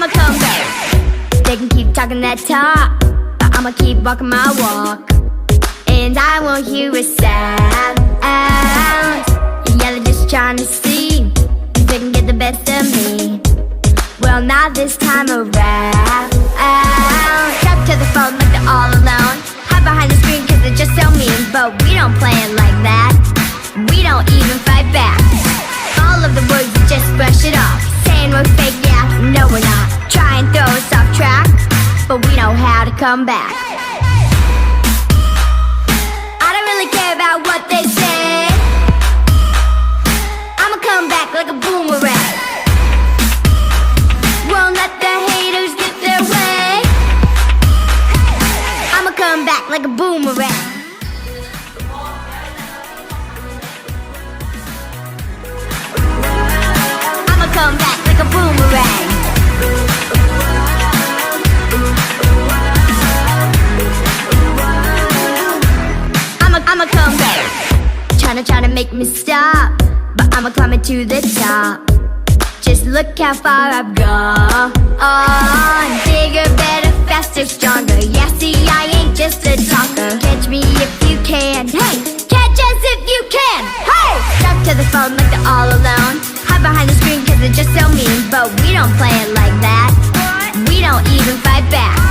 I'ma come back. They can keep talking that talk, but I'ma keep walking my walk. And I won't hear a sound. Yeah, they're just trying to see if they can get the best of me. Well, not this time around. Talk to the phone like they're all alone. Hide behind the screen cause they're just so mean. But we don't play it like that. We don't even fight back. All of the words, we just brush it off. Saying we're fake, yeah, no we're not. Try and throw us off track, but we know how to come back. I don't really care about what they say. I'ma come back like a boomerang. Won't let the haters get their way. I'ma come back like a boomerang. I'ma come back like a boomerang. I'ma come back. Tryna make me stop, but I'ma climb it to the top. Just look how far I've gone. Bigger, better, faster, stronger. Yeah, see, I ain't just a talker. Catch me if you can. Hey, catch us if you can. Hey, talk to the phone like they're all alone. Hide behind the screen cause they're just so mean. But we don't play it like that. We don't even fight back.